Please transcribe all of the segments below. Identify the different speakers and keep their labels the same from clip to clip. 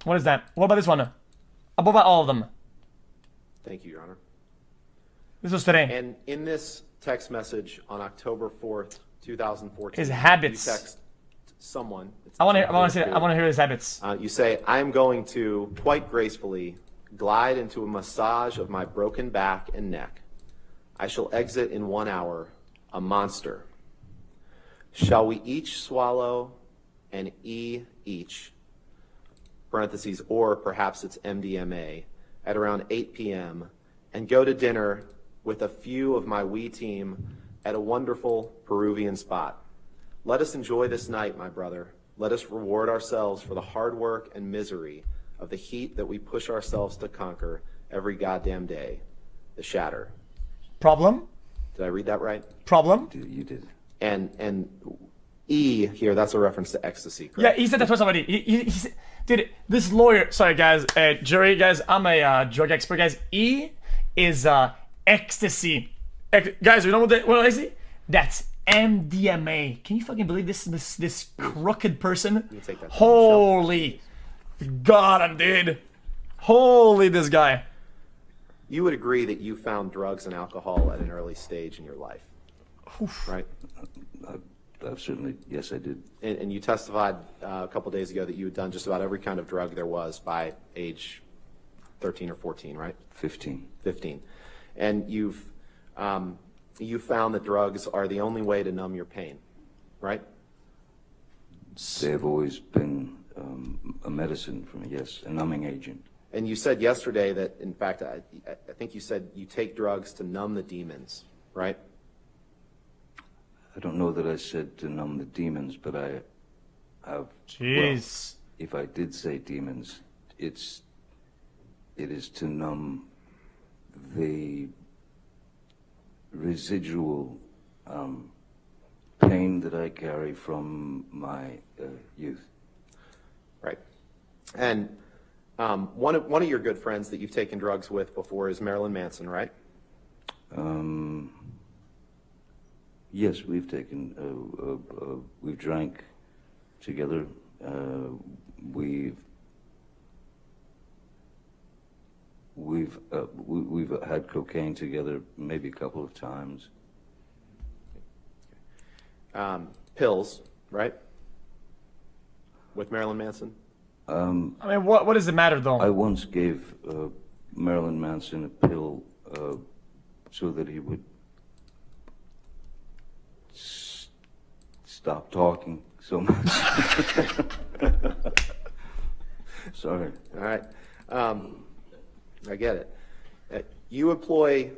Speaker 1: What is that? What about this one? What about all of them?
Speaker 2: Thank you, Your Honor.
Speaker 1: This was today.
Speaker 2: And in this text message on October 4th, 2014,
Speaker 1: His habits.
Speaker 2: you text someone.
Speaker 1: I want to hear his habits.
Speaker 2: You say, I am going to, quite gracefully, glide into a massage of my broken back and neck. I shall exit in 1 hour, a monster. Shall we each swallow an E each, parentheses, or perhaps it's MDMA, at around 8 p.m., and go to dinner with a few of my wee team at a wonderful Peruvian spot. Let us enjoy this night, my brother. Let us reward ourselves for the hard work and misery of the heat that we push ourselves to conquer every goddamn day. The Shatter.
Speaker 1: Problem?
Speaker 2: Did I read that right?
Speaker 1: Problem?
Speaker 3: You did.
Speaker 2: And E here, that's a reference to ecstasy, correct?
Speaker 1: Yeah, he said that twice already. He said, dude, this lawyer, sorry guys, jury guys, I'm a drug expert, guys. E is ecstasy. Guys, you know what ecstasy? That's MDMA. Can you fucking believe this crooked person?
Speaker 2: Take that
Speaker 1: Holy God, dude. Holy this guy.
Speaker 2: You would agree that you found drugs and alcohol at an early stage in your life, right?
Speaker 3: I've certainly, yes, I did.
Speaker 2: And you testified a couple days ago that you had done just about every kind of drug there was by age 13 or 14, right?
Speaker 3: 15.
Speaker 2: 15. And you found that drugs are the only way to numb your pain, right?
Speaker 3: They have always been a medicine for me, yes, a numbing agent.
Speaker 2: And you said yesterday that, in fact, I think you said you take drugs to numb the demons, right?
Speaker 3: I don't know that I said to numb the demons, but I have.
Speaker 1: Jeez.
Speaker 3: Well, if I did say demons, it is to numb the residual pain that I carry from my youth.
Speaker 2: Right. And one of your good friends that you've taken drugs with before is Marilyn Manson, right?
Speaker 3: Yes, we've taken, we've drank together. We've had cocaine together maybe a couple of times.
Speaker 2: Pills, right? With Marilyn Manson?
Speaker 1: I mean, what does it matter though?
Speaker 3: I once gave Marilyn Manson a pill so that he would stop talking so much. Sorry.
Speaker 2: All right. I get it. You employ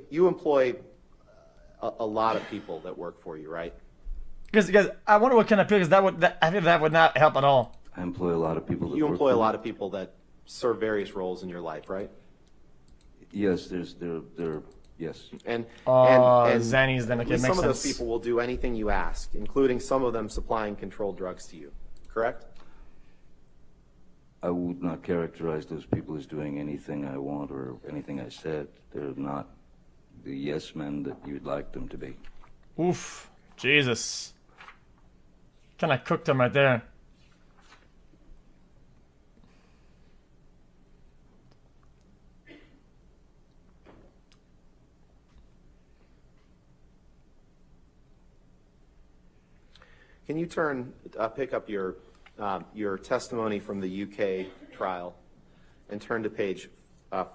Speaker 2: a lot of people that work for you, right?
Speaker 1: Because I wonder what kind of pills I think that would not help at all.
Speaker 3: I employ a lot of people that
Speaker 2: You
Speaker 3: work
Speaker 2: employ a
Speaker 3: for me.
Speaker 2: lot of people that serve various roles in your life, right?
Speaker 3: Yes, yes.
Speaker 2: And
Speaker 1: Zannies, then okay,
Speaker 2: some
Speaker 1: makes
Speaker 2: of those
Speaker 1: sense.
Speaker 2: people will do anything you ask, including some of them supplying controlled drugs to you, correct?
Speaker 3: I would not characterize those people as doing anything I want or anything I said. They're not the yes men that you'd like them to be.
Speaker 1: Oof, Jesus. Kind of cooked him right there.
Speaker 2: Can you pick up your testimony from the UK trial and turn to page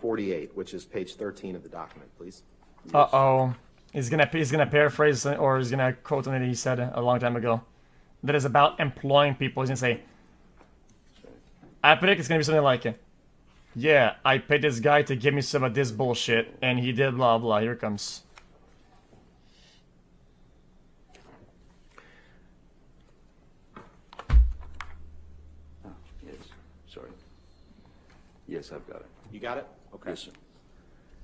Speaker 2: 48, which is page 13 of the document, please?
Speaker 1: Uh-oh. He's gonna paraphrase or he's gonna quote something that he said a long time ago. That is about employing people. He's gonna say, I predict it's gonna be something like, yeah, I paid this guy to give me some of this bullshit, and he did blah blah. Here it comes.
Speaker 3: Yes, sorry. Yes, I've got it.
Speaker 2: You got it? Okay.
Speaker 3: Yes, sir.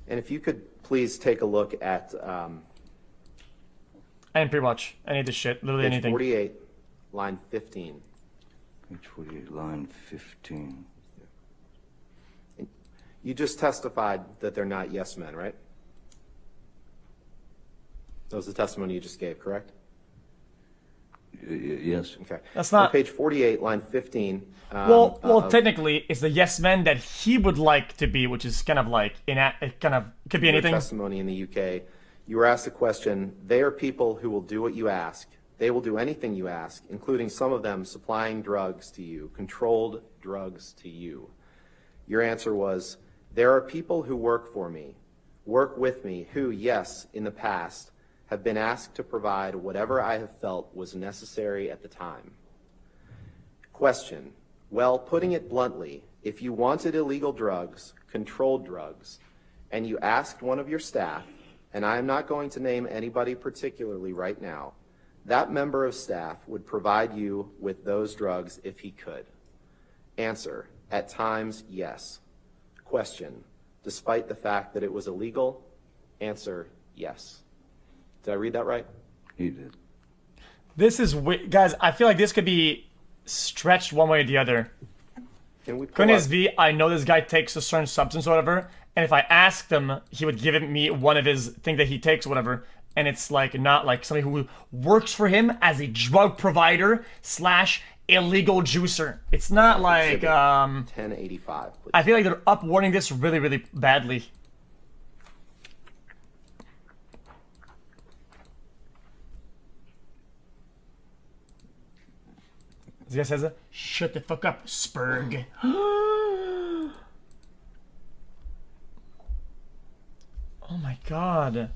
Speaker 2: And if you could please take a look at
Speaker 1: And pretty much any of this shit, literally
Speaker 2: page
Speaker 1: anything.
Speaker 2: 48, line 15.
Speaker 3: Page 48, line 15.
Speaker 2: You just testified that they're not yes men, right? That was the testimony you just gave, correct?
Speaker 3: Yes.
Speaker 2: Okay.
Speaker 1: That's not-
Speaker 2: On page 48, line 15.
Speaker 1: Well, technically, it's the yes man that he would like to be, which is kind of like it kind of could be
Speaker 2: your
Speaker 1: anything.
Speaker 2: testimony in the UK, you were asked the question, they are people who will do what you ask. They will do anything you ask, including some of them supplying drugs to you, controlled drugs to you. Your answer was, there are people who work for me, work with me, who, yes, in the past, have been asked to provide whatever I have felt was necessary at the time. Question. Well, putting it bluntly, if you wanted illegal drugs, controlled drugs, and you asked one of your staff, and I am not going to name anybody particularly right now, that member of staff would provide you with those drugs if he could. Answer. At times, yes. Question. Despite the fact that it was illegal? Answer. Yes. Did I read that right?
Speaker 3: He did.
Speaker 1: This is guys. I feel like this could be stretched one way or the other.
Speaker 2: Can we pull
Speaker 1: Goodness
Speaker 2: up-
Speaker 1: V, I know this guy takes a certain substance or whatever, and if I asked him, he would give me one of his thing that he takes or whatever, and it's like not like somebody who works for him as a drug provider / illegal juicer. It's not like
Speaker 2: 1085, please.
Speaker 1: I feel like they're upwarding this really, really badly. This guy says, "Shut the fuck up, Spurg." Oh my god.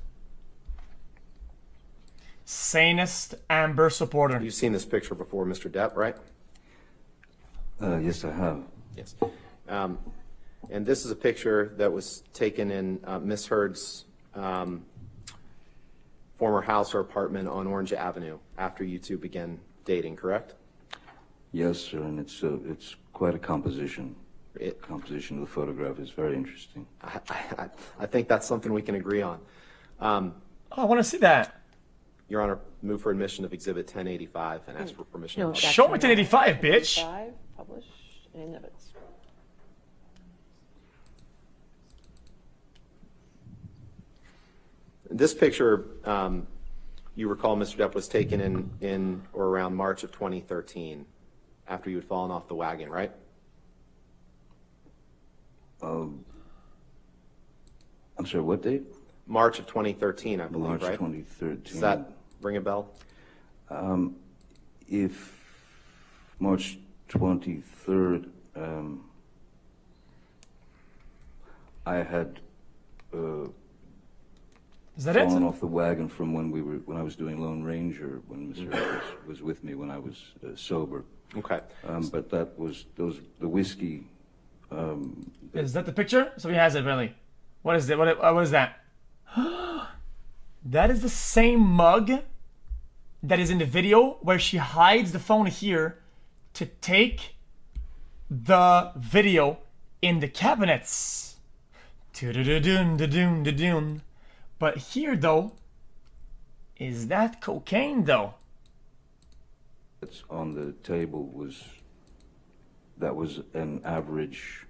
Speaker 1: Sanest Amber supporter.
Speaker 2: You've seen this picture before, Mr. Depp, right?
Speaker 3: Yes, I have.
Speaker 2: Yes. And this is a picture that was taken in Miss Heard's former house or apartment on Orange Avenue after you two began dating, correct?
Speaker 3: Yes, sir, and it's quite a composition.
Speaker 2: It-
Speaker 3: Composition of the photograph is very interesting.
Speaker 2: I think that's something we can agree on.
Speaker 1: Oh, I want to see that.
Speaker 2: Your Honor, move for admission of Exhibit 1085 and ask for permission.
Speaker 4: No,
Speaker 2: to publish.
Speaker 4: that's
Speaker 1: Show me 1085, bitch.
Speaker 4: 5, published, and of its.
Speaker 2: This picture, you recall, Mr. Depp, was taken in or around March of 2013, after you had fallen off the wagon, right?
Speaker 3: I'm sorry, what date?
Speaker 2: March of 2013, I believe,
Speaker 3: March
Speaker 2: right?
Speaker 3: 2013.
Speaker 2: Does that ring a bell?
Speaker 3: If March 23rd, I had
Speaker 1: Is that it?
Speaker 3: fallen off the wagon from when I was doing Lone Ranger, when Mr. was with me when I was sober.
Speaker 2: Okay.
Speaker 3: But that was the whiskey.
Speaker 1: Is that the picture? Somebody has it, really. What is it? What is that? That is the same mug that is in the video where she hides the phone here to take the video in the cabinets. Do-do-do-doon-do-doon-do-doon. But here, though, is that cocaine, though?
Speaker 3: That's on the table was an average.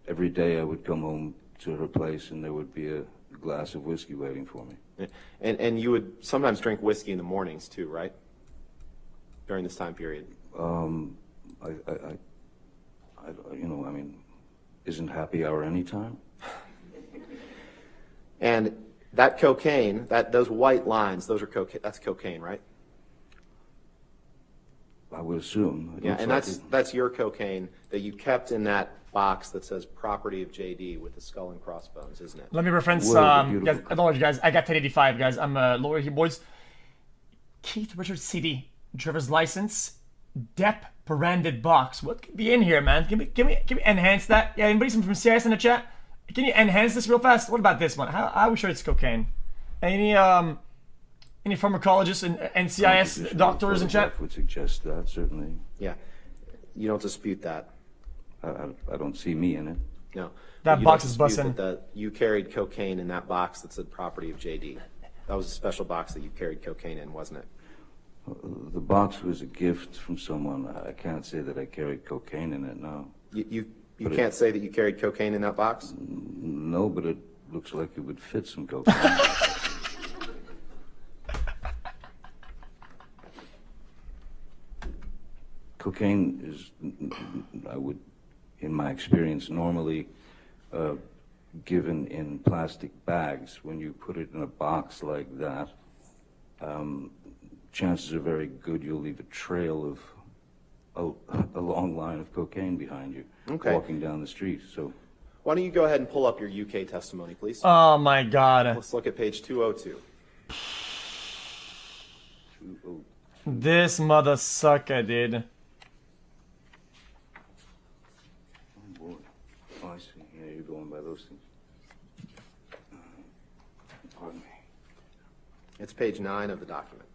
Speaker 3: Every day I would come home to her place and there would be a glass of whiskey waiting for me.
Speaker 2: And you would sometimes drink whiskey in the mornings too, right? During this time period.
Speaker 3: Isn't happy hour any time?
Speaker 2: And that cocaine, those white lines, those are cocaine. That's cocaine, right?
Speaker 3: I would assume. It
Speaker 2: Yeah,
Speaker 3: looks
Speaker 2: and
Speaker 3: like
Speaker 2: that's your cocaine that you kept in that box that says "property of JD" with the skull and crossbones, isn't it?
Speaker 1: Let me reference,
Speaker 3: Whoa,
Speaker 1: guys,
Speaker 3: beautiful.
Speaker 1: I don't know you guys, I got 1085, guys. I'm a lawyer here, boys. Keith Richards CD, driver's license, Depp branded box. What could be in here, man? Can we enhance that? Yeah, anybody from CIS in the chat? Can you enhance this real fast? What about this one? How are we sure it's cocaine? Any pharmacologists and NCIS
Speaker 3: composition of the
Speaker 1: doctors in chat?
Speaker 3: photograph would suggest that, certainly.
Speaker 2: Yeah. You don't dispute that.
Speaker 3: I don't see me in it.
Speaker 2: No.
Speaker 1: That
Speaker 2: But you
Speaker 1: box
Speaker 2: don't
Speaker 1: is
Speaker 2: dispute
Speaker 1: bussin'.
Speaker 2: that you carried cocaine in that box that said "property of JD." That was a special box that you carried cocaine in, wasn't it?
Speaker 3: The box was a gift from someone. I can't say that I carried cocaine in it, no.
Speaker 2: You
Speaker 3: But
Speaker 2: can't say that you carried cocaine in that box?
Speaker 3: No, but it looks like it would fit some cocaine. cocaine is, I would, in my experience, normally given in plastic bags. When you put it in a box like that, chances are very good you'll leave a trail of a long line of cocaine behind you walking down the street. So
Speaker 2: Why don't you go ahead and pull up your UK testimony, please?
Speaker 1: Oh my god.
Speaker 2: Let's look at page 202.
Speaker 1: This mother sucker, dude.
Speaker 3: Oh boy. Oh, I see. Yeah, you're going by those things. Pardon me.
Speaker 2: It's page 9 of the document.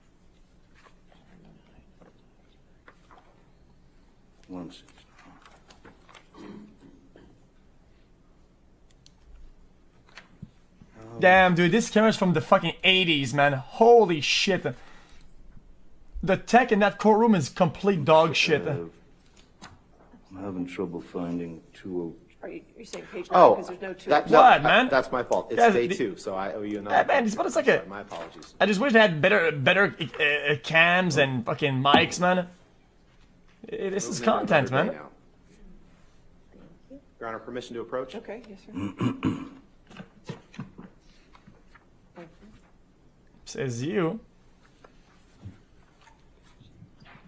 Speaker 3: 1/6.
Speaker 1: Damn, dude, this camera's from the fucking 80s, man. Holy shit. The tech in that courtroom is complete dog shit.
Speaker 3: I'm having trouble finding 20.
Speaker 4: Are you saying page 9
Speaker 2: Oh,
Speaker 4: because there's no 2?
Speaker 1: What, man?
Speaker 2: That's my fault. It's
Speaker 1: Guys,
Speaker 2: day
Speaker 1: the-
Speaker 2: 2, so I owe you another.
Speaker 1: Man, this one is like
Speaker 2: Sorry,
Speaker 1: a...
Speaker 2: my apologies.
Speaker 1: I just wish they had better cams and fucking mics, man. This is
Speaker 2: Moving on to
Speaker 1: content,
Speaker 2: another day
Speaker 1: man.
Speaker 2: now. Your Honor, permission to approach?
Speaker 4: Okay, yes, sir.
Speaker 1: Says you.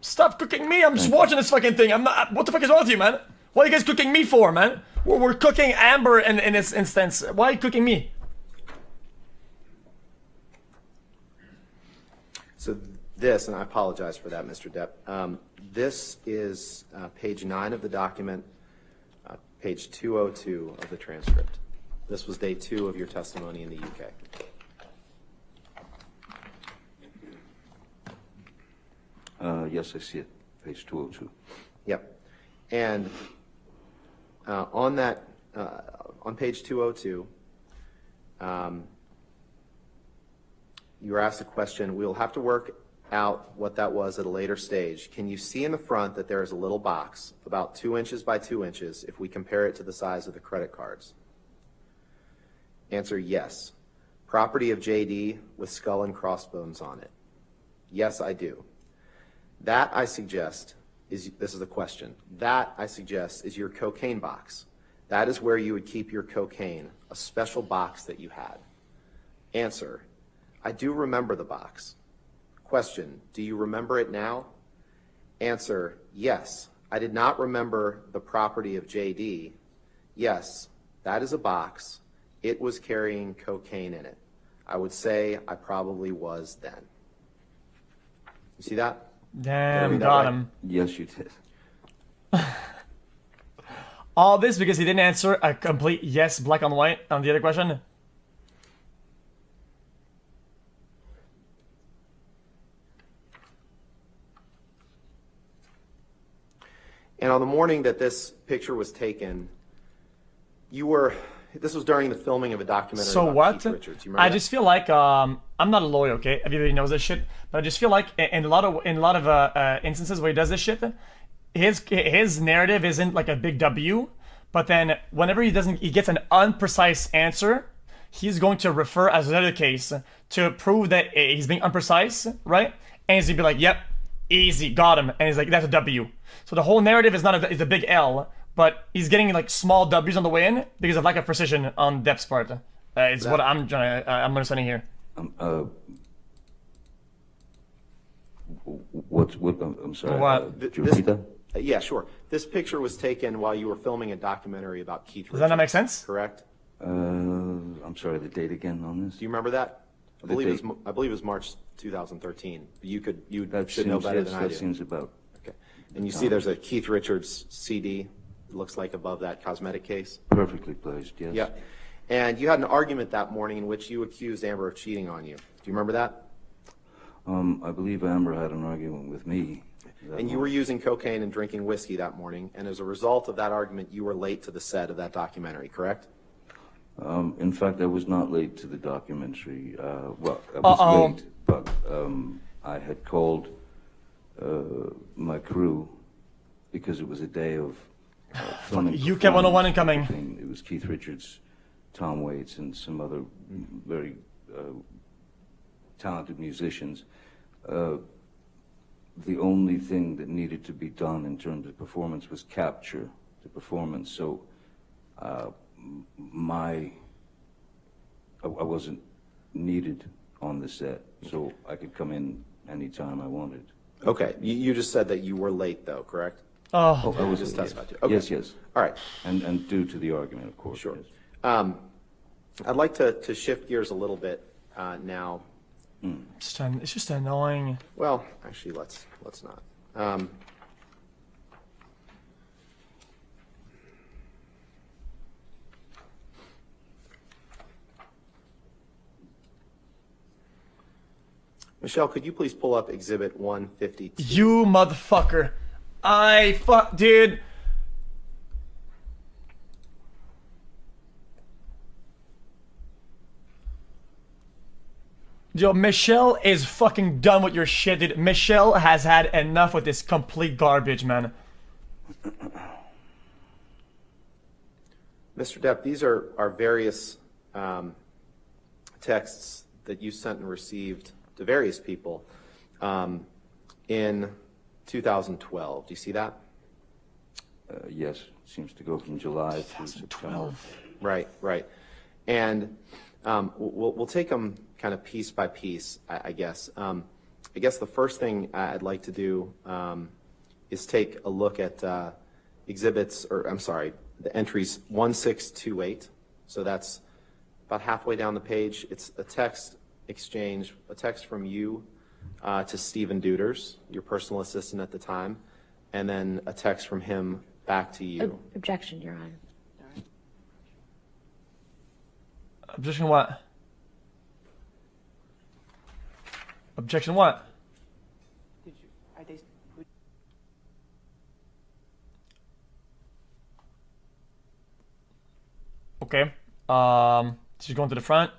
Speaker 1: Stop cooking me! I'm just watching this fucking thing. I'm not. What the fuck is wrong with you, man? What are you guys cooking me for, man? We're cooking Amber in this instance. Why are you cooking me?
Speaker 2: So this, and I apologize for that, Mr. Depp. This is page 9 of the document, page 202 of the transcript. This was day 2 of your testimony in the UK.
Speaker 3: Yes, I see it. Page 202.
Speaker 2: Yep. And on that, on page 202, you were asked a question. We'll have to work out what that was at a later stage. Can you see in the front that there is a little box about 2 inches by 2 inches if we compare it to the size of the credit cards? Answer, yes. Property of JD with skull and crossbones on it. Yes, I do. That, I suggest, this is a question. That, I suggest, is your cocaine box. That is where you would keep your cocaine, a special box that you had. Answer, I do remember the box. Question, do you remember it now? Answer, yes. I did not remember the property of JD. Yes, that is a box. It was carrying cocaine in it. I would say I probably was then. You see that?
Speaker 1: Damn,
Speaker 2: that
Speaker 1: got
Speaker 2: right?
Speaker 1: him.
Speaker 3: Yes, you did.
Speaker 1: All this because he didn't answer a complete yes, black on white, on the other question.
Speaker 2: And on the morning that this picture was taken, this was during the filming of a documentary
Speaker 1: So
Speaker 2: about
Speaker 1: what?
Speaker 2: Keith Richards. You remember
Speaker 1: I
Speaker 2: that?
Speaker 1: just feel like I'm not a lawyer, okay? Everybody knows this shit, but I just feel like in a lot of instances where he does this shit, his narrative isn't like a big W, but then whenever he gets an unprecise answer, he's going to refer as another case to prove that he's being unprecise, right? And he's gonna be like, "Yep, easy, got him," and he's like, "That's a W." So the whole narrative is not is a big L. But he's getting like small W's on the way in because of lack of precision on Depp's part. It's what I'm understanding here.
Speaker 3: What, I'm sorry.
Speaker 1: What?
Speaker 3: Did you repeat that?
Speaker 2: Yeah, sure. This picture was taken while you were filming a documentary about Keith Richards.
Speaker 1: Does that not make sense?
Speaker 2: Correct?
Speaker 3: I'm sorry, the date again on this?
Speaker 2: Do you remember that? I
Speaker 3: The
Speaker 2: believe
Speaker 3: date.
Speaker 2: it was March 2013. You
Speaker 3: That
Speaker 2: should know
Speaker 3: seems,
Speaker 2: better
Speaker 3: yes,
Speaker 2: than I
Speaker 3: that
Speaker 2: do.
Speaker 3: seems about.
Speaker 2: Okay. And you see there's a Keith Richards CD, it looks like above that cosmetic case.
Speaker 3: Perfectly placed, yes.
Speaker 2: Yeah. And you had an argument that morning in which you accused Amber of cheating on you. Do you remember that?
Speaker 3: I believe Amber had an argument with me.
Speaker 2: And you were using cocaine and drinking whiskey that morning, and as a result of that argument, you were late to the set of that documentary, correct?
Speaker 3: In fact, I was not late to the documentary. Well, I was late, but I had called my crew because it was a day of filming.
Speaker 1: UK 101 incoming.
Speaker 3: It was Keith Richards, Tom Waits, and some other very talented musicians. the only thing that needed to be done in terms of performance was capture the performance. So I wasn't needed on the set, so I could come in anytime I wanted.
Speaker 2: Okay, you just said that you were late, though, correct?
Speaker 1: Oh,
Speaker 3: I was
Speaker 2: just
Speaker 3: yes.
Speaker 2: testified to. Okay.
Speaker 3: Yes, yes.
Speaker 2: All right.
Speaker 3: And due to the argument, of course.
Speaker 2: Sure.
Speaker 3: Yes.
Speaker 2: I'd like to shift gears a little bit now.
Speaker 1: it's just annoying.
Speaker 2: Well, actually, let's not. Michelle, could you please pull up Exhibit 152?
Speaker 1: You motherfucker. Dude. Yo, Michelle is fucking done with your shit, dude. Michelle has had enough with this complete garbage, man.
Speaker 2: Mr. Depp, these are various texts that you sent and received to various people in 2012. Do you see that?
Speaker 3: Yes, seems to go from July through September.
Speaker 1: 2012.
Speaker 2: Right. And we'll take them kind of piece by piece, I guess. I guess the first thing I'd like to do is take a look at the entries 1628. So that's about halfway down the page. It's a text exchange, a text from you to Stephen Duders, your personal assistant at the time, and then a text from him back to you.
Speaker 4: Objection, Your Honor.
Speaker 1: Objection what? Objection what? Okay. She's going to the front.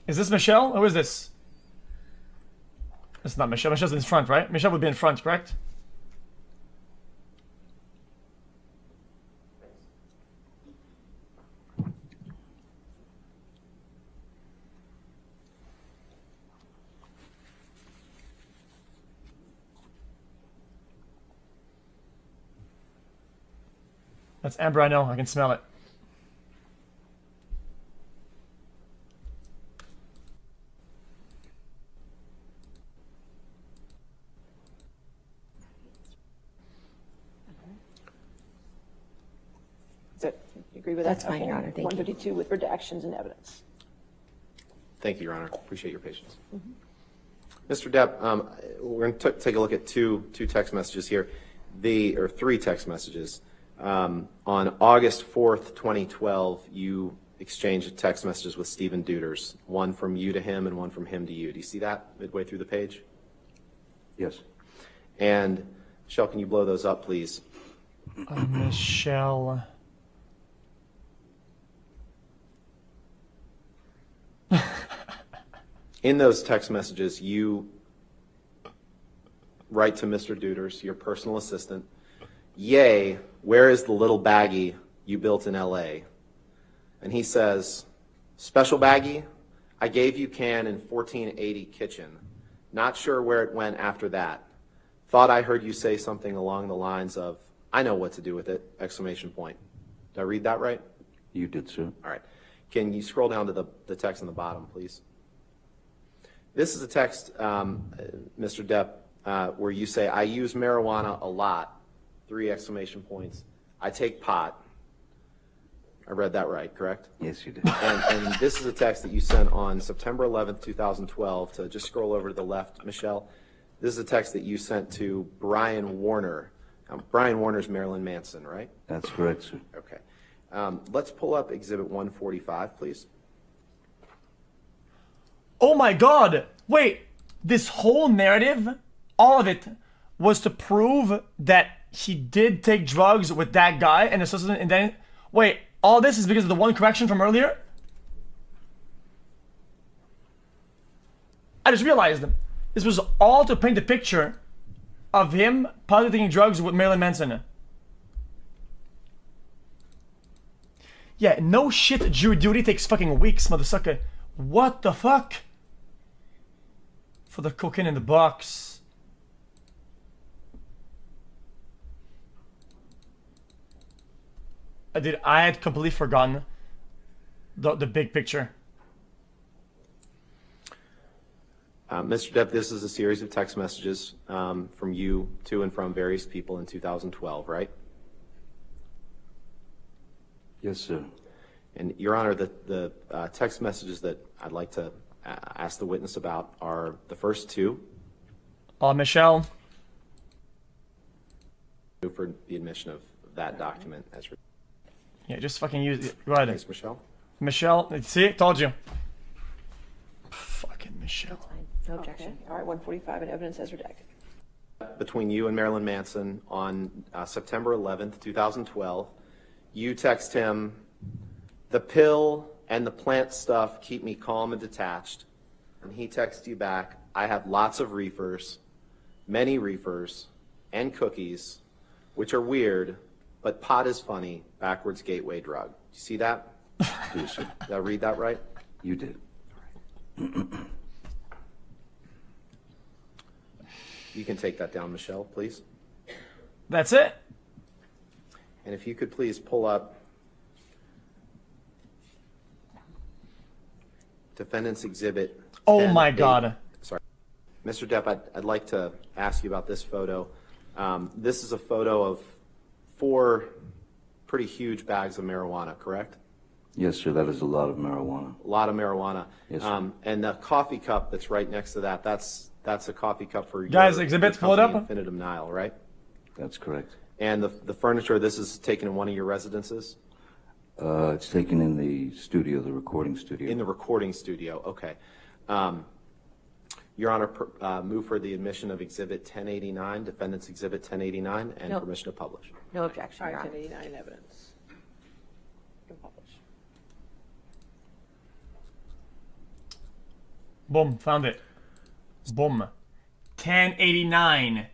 Speaker 1: Is this Michelle? Who is this? It's not Michelle. Michelle's in front, right? Michelle would be in front, correct? That's Amber, I know. I can smell it.
Speaker 4: You agree with
Speaker 5: That's
Speaker 4: that?
Speaker 5: fine, Your Honor. Thank you.
Speaker 4: 152 with redactions and evidence.
Speaker 2: Thank you, Your Honor. Appreciate your patience. Mr. Depp, we're going to take a look at two text messages here, or three text messages. On August 4th, 2012, you exchanged text messages with Stephen Duders, one from you to him and one from him to you. Do you see that midway through the page?
Speaker 3: Yes.
Speaker 2: And Michelle, can you blow those up, please?
Speaker 1: Michelle.
Speaker 2: In those text messages, you write to Mr. Duders, your personal assistant, "Yay, where is the little baggie you built in LA?" And he says, "Special baggie, I gave you can in 1480 kitchen. Not sure where it went after that. Thought I heard you say something along the lines of, I know what to do with it, exclamation point." Did I read that right?
Speaker 3: You did, sir.
Speaker 2: All right. Can you scroll down to the text on the bottom, please? This is a text, Mr. Depp, where you say, "I use marijuana a lot," 3 exclamation points. "I take pot." I read that right, correct?
Speaker 3: Yes, you did.
Speaker 2: And this is a text that you sent on September 11th, 2012, to just scroll over to the left, Michelle. This is a text that you sent to Brian Warner. Brian Warner's Marilyn Manson, right?
Speaker 3: That's correct, sir.
Speaker 2: Okay. Let's pull up Exhibit 145, please.
Speaker 1: Oh my god! Wait! This whole narrative, all of it, was to prove that he did take drugs with that guy and associated, and then... Wait, all this is because of the one correction from earlier? I just realized this was all to paint the picture of him possibly taking drugs with Marilyn Manson. Yeah, no shit, jury duty takes fucking weeks, motherfucker. What the fuck? For the cocaine in the box. I had completely forgotten the big picture.
Speaker 2: Mr. Depp, this is a series of text messages from you to and from various people in 2012, right?
Speaker 3: Yes, sir.
Speaker 2: And Your Honor, the text messages that I'd like to ask the witness about are the first two.
Speaker 1: Michelle.
Speaker 2: For the admission of that document as.
Speaker 1: Yeah, just fucking use it. Go ahead.
Speaker 2: Thanks, Michelle.
Speaker 1: Michelle, see? Told you. Fucking Michelle.
Speaker 4: Fine. No objection. All right, 145 and evidence as redacted.
Speaker 2: Between you and Marilyn Manson on September 11th, 2012, you text him, "The pill and the plant stuff keep me calm and detached." And he texts you back, "I have lots of reefers, many reefers, and cookies, which are weird, but pot is funny, backwards gateway drug." You see that?
Speaker 3: Yes, sir.
Speaker 2: Did I read that right?
Speaker 3: You did.
Speaker 2: You can take that down, Michelle, please.
Speaker 1: That's it?
Speaker 2: And if you could please pull up Defendant's Exhibit.
Speaker 1: Oh my
Speaker 2: 10A.
Speaker 1: God.
Speaker 2: Sorry. Mr. Depp, I'd like to ask you about this photo. This is a photo of 4 pretty huge bags of marijuana, correct?
Speaker 3: Yes, sir. That is a lot of marijuana.
Speaker 2: A lot of marijuana.
Speaker 3: Yes, sir.
Speaker 2: And the coffee cup that's right next to that, that's a coffee cup for
Speaker 1: Guys,
Speaker 2: your,
Speaker 1: exhibit,
Speaker 2: your
Speaker 1: pull it
Speaker 2: company,
Speaker 1: up.
Speaker 2: Infinitum Nile, right?
Speaker 3: That's correct.
Speaker 2: And the furniture, this is taken in one of your residences?
Speaker 3: It's taken in the studio, the recording studio.
Speaker 2: In the recording studio, okay. Your Honor, move for the admission of Exhibit 1089, Defendant's Exhibit 1089, and
Speaker 4: No.
Speaker 2: permission to publish.
Speaker 4: No objection,
Speaker 5: All
Speaker 4: Your
Speaker 5: right,
Speaker 4: Honor.
Speaker 5: 1089 evidence. You can publish.
Speaker 1: Boom, found it. Boom. 1089.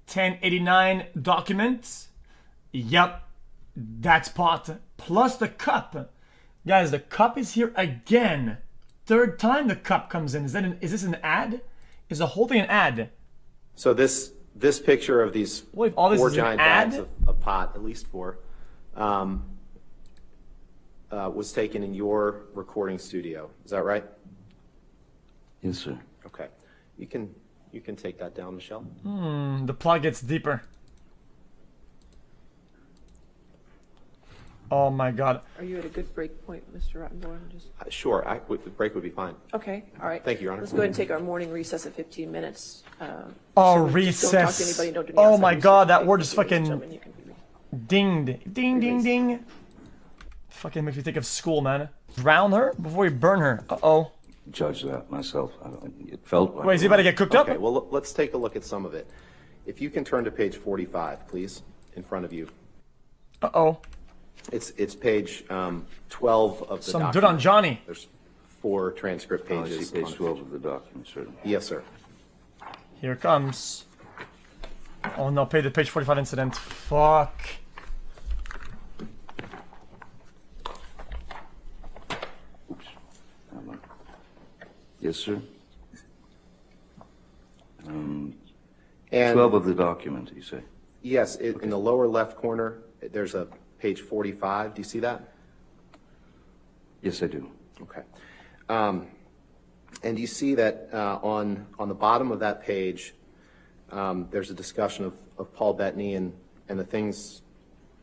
Speaker 1: 1089 document. Yep. That's pot. Plus the cup. Guys, the cup is here again. Third time the cup comes in. Is this an ad? Is the whole thing an ad?
Speaker 2: So this picture of these
Speaker 1: What if all this
Speaker 2: 4
Speaker 1: is an
Speaker 2: giant
Speaker 1: ad?
Speaker 2: bags of pot, at least 4, was taken in your recording studio. Is that right?
Speaker 3: Yes, sir.
Speaker 2: Okay. You can take that down, Michelle.
Speaker 1: The plot gets deeper. Oh my God.
Speaker 5: Are you at a good break point, Mr. Rottenborn? Just
Speaker 2: Sure, the break would be fine.
Speaker 5: okay. All right.
Speaker 2: Thank you, Your Honor.
Speaker 5: Let's go ahead and take our morning recess at 15 minutes.
Speaker 1: Oh,
Speaker 5: so we just Don't talk to
Speaker 1: recess.
Speaker 5: anybody. Don't do any
Speaker 1: Oh
Speaker 5: outside
Speaker 1: my
Speaker 5: research.
Speaker 1: God, that
Speaker 5: Thank
Speaker 1: word
Speaker 5: you,
Speaker 1: is
Speaker 5: ladies and
Speaker 1: fucking
Speaker 5: gentlemen. You can be
Speaker 1: dinged. Ding, ding, ding. Fucking makes me think of school, man. Drown her before we burn her. Uh-oh.
Speaker 3: Judge that myself. It felt like.
Speaker 1: Wait, is he about to get cooked up?
Speaker 2: Okay, well, let's take a look at some of it. If you can turn to page 45, please, in front of you.
Speaker 1: Uh-oh.
Speaker 2: It's page 12 of the
Speaker 1: Some
Speaker 2: document.
Speaker 1: dirt on Johnny.
Speaker 2: There's 4 transcript
Speaker 3: I
Speaker 2: pages.
Speaker 3: see page
Speaker 2: on it.
Speaker 3: 12 of the document, certainly.
Speaker 2: Yes, sir.
Speaker 1: Here it comes. Oh no, page 45 incident. Fuck.
Speaker 3: Oops. Yes, sir.
Speaker 2: And
Speaker 3: 12 of the document, you say?
Speaker 2: yes, in the lower left corner, there's a page 45. Do you see that?
Speaker 3: Yes, I do.
Speaker 2: Okay. And you see that on the bottom of that page, there's a discussion of Paul Bettany and the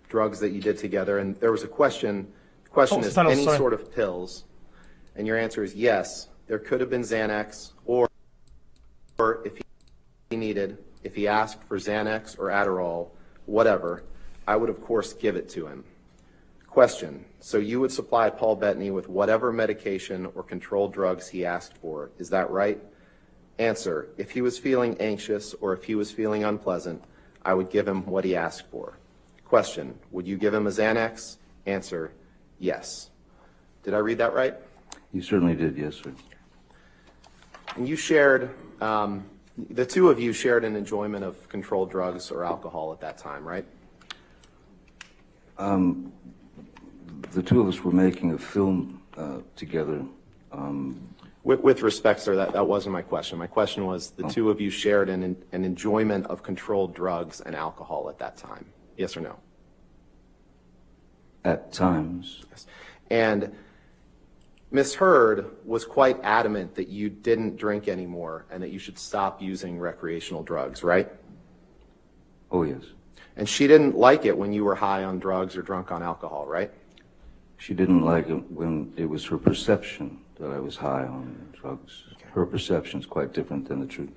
Speaker 2: drugs that you did together. And there was a question. The question is
Speaker 1: Tunnel,
Speaker 2: any
Speaker 1: sorry.
Speaker 2: sort of pills. And your answer is yes. There could have been Xanax, or if he asked for Xanax or Adderall, whatever, I would of course give it to him. Question, so you would supply Paul Bettany with whatever medication or controlled drugs he asked for, is that right? Answer, if he was feeling anxious or if he was feeling unpleasant, I would give him what he asked for. Question, would you give him a Xanax? Answer, yes. Did I read that right?
Speaker 3: You certainly did, yes, sir.
Speaker 2: And you shared, the two of you shared an enjoyment of controlled drugs or alcohol at that time, right?
Speaker 3: The two of us were making a film together.
Speaker 2: With respect, sir, that wasn't my question. My question was the two of you shared an enjoyment of controlled drugs and alcohol at that time. Yes or no?
Speaker 3: At times.
Speaker 2: Yes. And Ms. Heard was quite adamant that you didn't drink anymore and that you should stop using recreational drugs, right?
Speaker 3: Oh, yes.
Speaker 2: And she didn't like it when you were high on drugs or drunk on alcohol, right?
Speaker 3: She didn't like it when it was her perception that I was high on drugs. Okay. Her perception is quite different than the truth.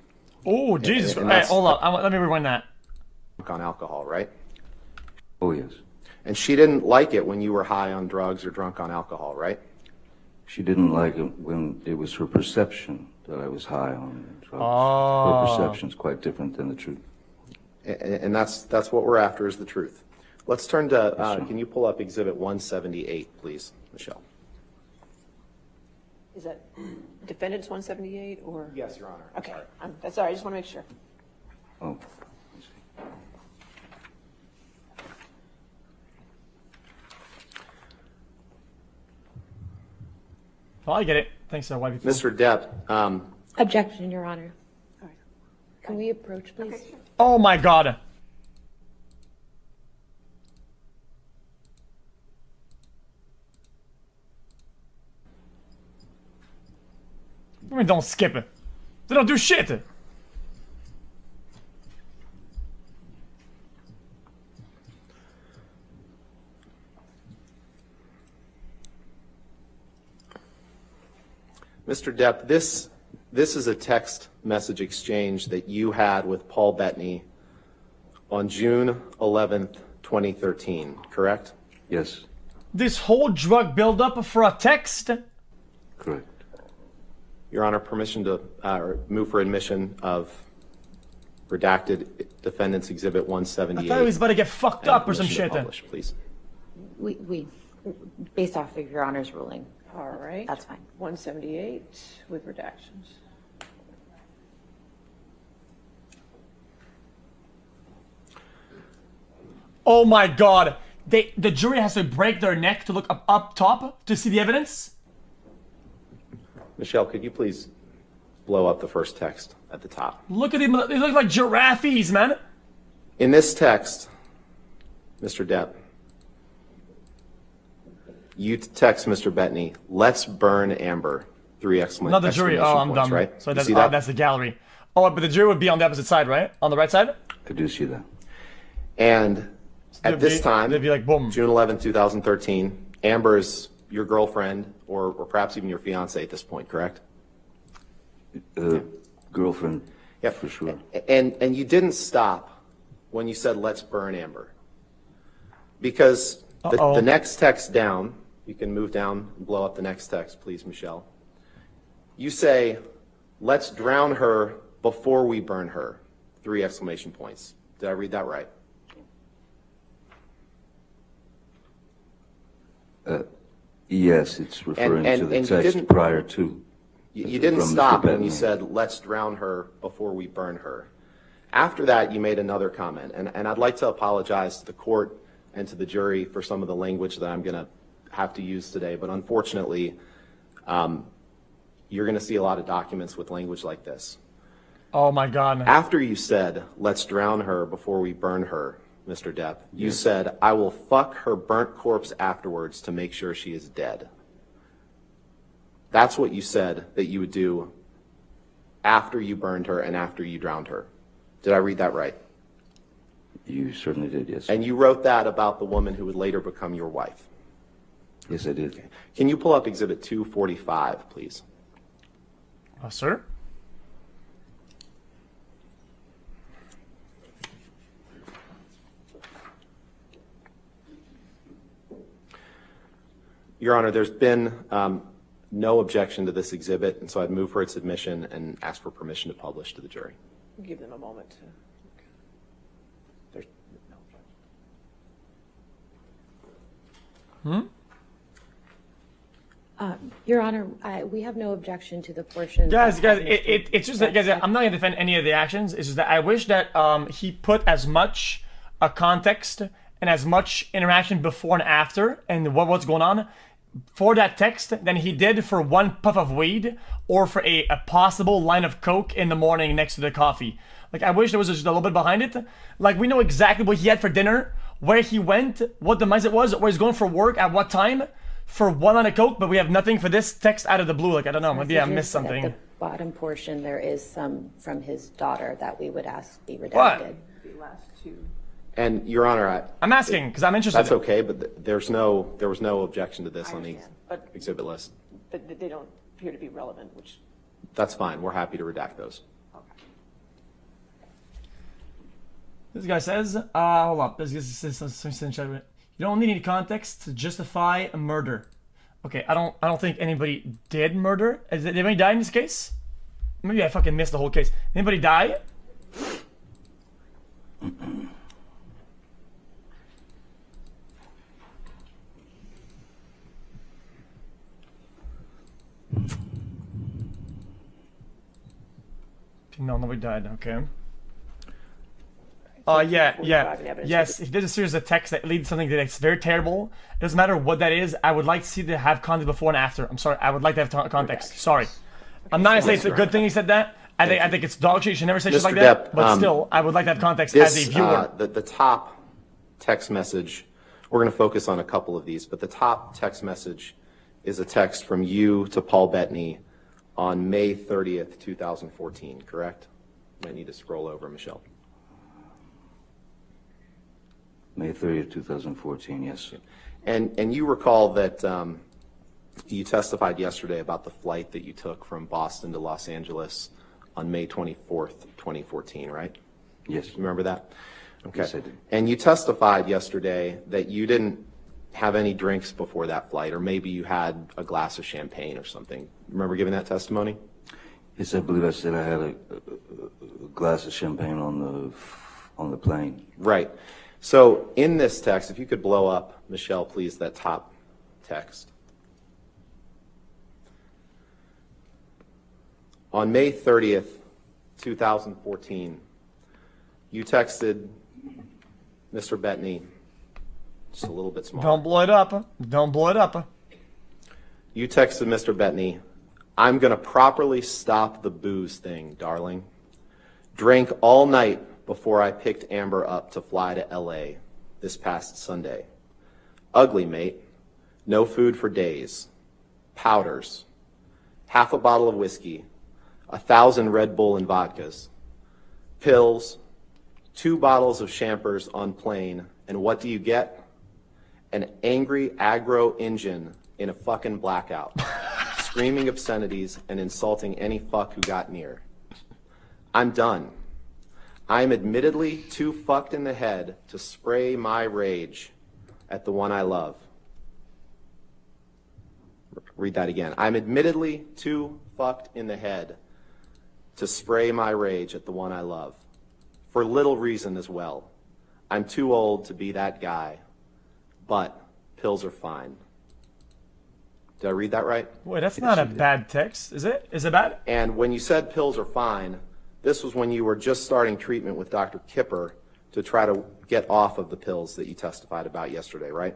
Speaker 1: Oh, Jesus. Hey, hold up. Let me rewind that.
Speaker 2: On alcohol, right?
Speaker 3: Oh, yes.
Speaker 2: And she didn't like it when you were high on drugs or drunk on alcohol, right?
Speaker 3: She didn't like it when it was her perception that I was high on drugs.
Speaker 1: Oh.
Speaker 3: Her perception is quite different than the truth.
Speaker 2: And that's what we're after, is the truth. Let's turn to,
Speaker 3: Yes,
Speaker 2: can you pull up Exhibit 178, please, Michelle?
Speaker 5: Is that defendant's 178 or?
Speaker 2: Yes, Your Honor.
Speaker 5: Okay, that's all right, I just want to make sure.
Speaker 3: Oh, I see.
Speaker 1: Oh, I get it. Thanks, white people.
Speaker 2: Mr. Depp,
Speaker 6: Objection, Your Honor.
Speaker 5: All right.
Speaker 6: Can we approach, please?
Speaker 1: Oh my God. I mean, don't skip it. They don't do shit.
Speaker 2: Mr. Depp, this is a text message exchange that you had with Paul Bettany on June 11th, 2013, correct?
Speaker 3: Yes,
Speaker 1: This whole drug buildup for a text?
Speaker 3: correct.
Speaker 2: Your Honor, permission to move for admission of redacted defendants Exhibit
Speaker 1: I
Speaker 2: 178.
Speaker 1: thought he was about to get fucked
Speaker 2: and
Speaker 1: up or some
Speaker 2: permission to
Speaker 1: shit.
Speaker 2: publish, please.
Speaker 6: We, based off of Your Honor's ruling,
Speaker 5: All right.
Speaker 6: that's fine.
Speaker 5: 178 with redactions.
Speaker 1: Oh my God. The jury has to break their neck to look up top to see the evidence?
Speaker 2: Michelle, could you please blow up the first text at the top?
Speaker 1: Look at them. They look like giraffes, man.
Speaker 2: In this text, Mr. Depp, you text Mr. Bettany, "Let's burn Amber." Three exclamation
Speaker 1: Not the jury. Oh, I'm
Speaker 2: points,
Speaker 1: dumb.
Speaker 2: right?
Speaker 1: So
Speaker 2: You
Speaker 1: that's,
Speaker 2: see that?
Speaker 1: that's the gallery. Oh, but the jury would be on the opposite side, right? On the right side?
Speaker 3: I do see that.
Speaker 2: And at this time,
Speaker 1: they'd be like, boom.
Speaker 2: June 11, 2013, Amber is your girlfriend or perhaps even your fiance at this point, correct?
Speaker 3: Girlfriend,
Speaker 2: Yeah,
Speaker 3: for sure.
Speaker 2: And you didn't stop when you said, "Let's burn Amber." Because the next text down, you can move down and blow up the next text, please, Michelle. You say, "Let's drown her before we burn her." Three exclamation points. Did I read that right?
Speaker 3: Yes, it's referring
Speaker 2: and
Speaker 3: to the
Speaker 2: you
Speaker 3: text
Speaker 2: didn't-
Speaker 3: prior to.
Speaker 2: You didn't
Speaker 3: From Mr.
Speaker 2: stop when you
Speaker 3: Bettany.
Speaker 2: said, "Let's drown her before we burn her." After that, you made another comment, and I'd like to apologize to the court and to the jury for some of the language that I'm going to have to use today, but unfortunately, you're going to see a lot of documents with language like this.
Speaker 1: Oh my God.
Speaker 2: After you said, "Let's drown her before we burn her," Mr. Depp, you said, "I will fuck her burnt corpse afterwards to make sure she is dead." That's what you said that you would do after you burned her and after you drowned her. Did I read that right?
Speaker 3: You certainly did, yes.
Speaker 2: And you wrote that about the woman who would later become your wife.
Speaker 3: Yes, I did.
Speaker 2: Can you pull up Exhibit 245, please?
Speaker 1: Sir?
Speaker 2: Your Honor, there's been no objection to this exhibit, and so I'd move for its admission and ask for permission to publish to the jury.
Speaker 5: Give them a moment to.
Speaker 2: There's no objection.
Speaker 6: Your Honor, we have no objection to the portion.
Speaker 1: Guys,
Speaker 6: of-
Speaker 1: it's just that, guys, I'm not going to defend any of the actions. It's just that I wish that he put as much context and as much interaction before and after and what's going on for that text than he did for one puff of weed or for a possible line of coke in the morning next to the coffee. Like, I wish there was just a little bit behind it. Like, we know exactly what he had for dinner, where he went, what the mindset was, where he's going for work, at what time, for one line of coke, but we have nothing for this text out of the blue. Like, I don't know, maybe I missed something.
Speaker 6: At the bottom portion, there is some from his daughter that we would ask be redacted.
Speaker 1: What?
Speaker 5: The last two.
Speaker 2: And Your Honor,
Speaker 1: I'm asking, because I'm interested.
Speaker 2: that's okay, but there was no objection to this
Speaker 5: I
Speaker 2: on the
Speaker 5: understand, but
Speaker 2: exhibit list.
Speaker 5: they don't appear to be relevant, which,
Speaker 2: That's fine. We're happy to redact those.
Speaker 5: okay.
Speaker 1: This guy says, hold up, you don't only need context to justify a murder. Okay, I don't think anybody did murder. Did anybody die in this case? Maybe I fucking missed the whole case. Anybody die? No, nobody died. Okay. Yeah.
Speaker 5: 45 in evidence.
Speaker 1: Yes, if there's a series of texts that lead to something that's very terrible, it doesn't matter what that is, I would like to see to have context before and after. I'm sorry, I would like to have context. Sorry. I'm not gonna say it's a good thing he said that. I think it's dog shit. You should never say shit
Speaker 2: Mr.
Speaker 1: like that.
Speaker 2: Depp,
Speaker 1: But still, I would like to have context as
Speaker 2: This,
Speaker 1: a viewer.
Speaker 2: the top text message, we're going to focus on a couple of these, but the top text message is a text from you to Paul Bettany on May 30th, 2014, correct? Might need to scroll over, Michelle.
Speaker 3: May 30th, 2014, yes.
Speaker 2: And you recall that you testified yesterday about the flight that you took from Boston to Los Angeles on May 24th, 2014, right?
Speaker 3: Yes.
Speaker 2: You remember that? Okay.
Speaker 3: Yes, I did.
Speaker 2: And you testified yesterday that you didn't have any drinks before that flight, or maybe you had a glass of champagne or something. Remember giving that testimony?
Speaker 3: Yes, I believe I said I had a glass of champagne on the plane.
Speaker 2: Right. So in this text, if you could blow up, Michelle, please, that top text. On May 30th, 2014, you texted Mr. Bettany, just a little bit smaller.
Speaker 1: Don't blow it up. Don't blow it up.
Speaker 2: You texted Mr. Bettany, I'm going to properly stop the booze thing, darling. Drank all night before I picked Amber up to fly to L.A. this past Sunday. Ugly, mate. No food for days. Powders. Half a bottle of whiskey. 1,000 Red Bull and vodkas. Pills. 2 bottles of champers on plane. And what do you get? An angry aggro engine in a fucking blackout. Screaming obscenities and insulting any fuck who got near. I'm done. I'm admittedly too fucked in the head to spray my rage at the one I love. Read that again. I'm admittedly too fucked in the head to spray my rage at the one I love. For little reason as well. I'm too old to be that guy, but pills are fine. Did I read that right?
Speaker 1: Wait, that's not a bad text, is it? Is it bad?
Speaker 2: And when you said pills are fine, this was when you were just starting treatment with Dr. Kipper to try to get off of the pills that you testified about yesterday, right?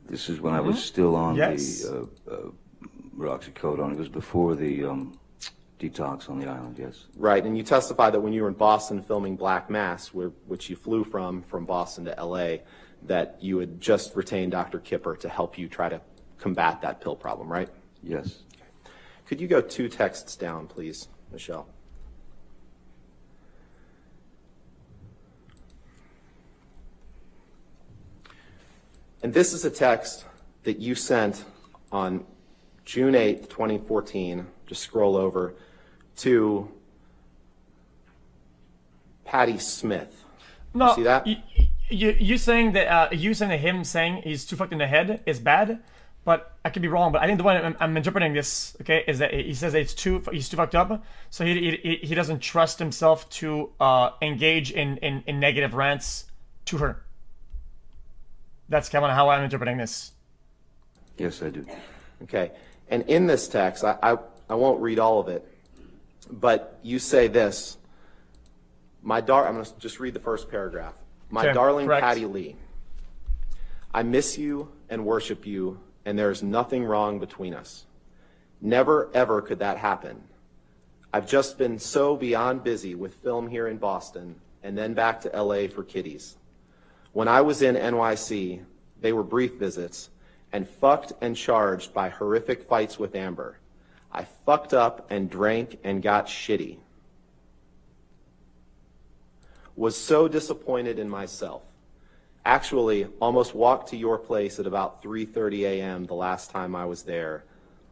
Speaker 3: This is when I was still on
Speaker 1: Yes.
Speaker 3: the roxicodone. It was before the detox on the island, yes.
Speaker 2: Right, and you testified that when you were in Boston filming Black Mass, which you flew from Boston to L.A., that you had just retained Dr. Kipper to help you try to combat that pill problem, right?
Speaker 3: Yes.
Speaker 2: Could you go 2 texts down, please, Michelle? And this is a text that you sent on June 8th, 2014, just scroll over, to Patty Smith.
Speaker 1: No,
Speaker 2: See that?
Speaker 1: You saying that him saying he's too fucked in the head is bad, but I could be wrong. But I think the way I'm interpreting this, okay, is that he says that he's too fucked up, so he doesn't trust himself to engage in negative rants to her. That's kind of how I'm interpreting this.
Speaker 3: Yes, I do.
Speaker 2: Okay. And in this text, I won't read all of it, but you say this, I'm going to just read the first paragraph. My
Speaker 1: Okay,
Speaker 2: darling
Speaker 1: correct.
Speaker 2: Patty Lee, I miss you and worship you, and there is nothing wrong between us. Never, ever could that happen. I've just been so beyond busy with film here in Boston and then back to LA for kiddies. When I was in NYC, they were brief visits and fucked and charged by horrific fights with Amber. I fucked up and drank and got shitty. Was so disappointed in myself. Actually, almost walked to your place at about 3:30 a.m. the last time I was there,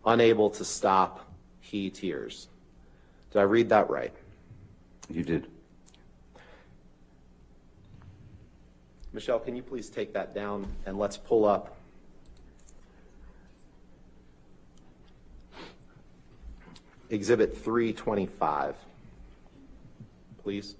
Speaker 2: unable to stop he tears. Did I read that right?
Speaker 3: You did.
Speaker 2: Michelle, can you please take that down and let's pull up Exhibit 325, please.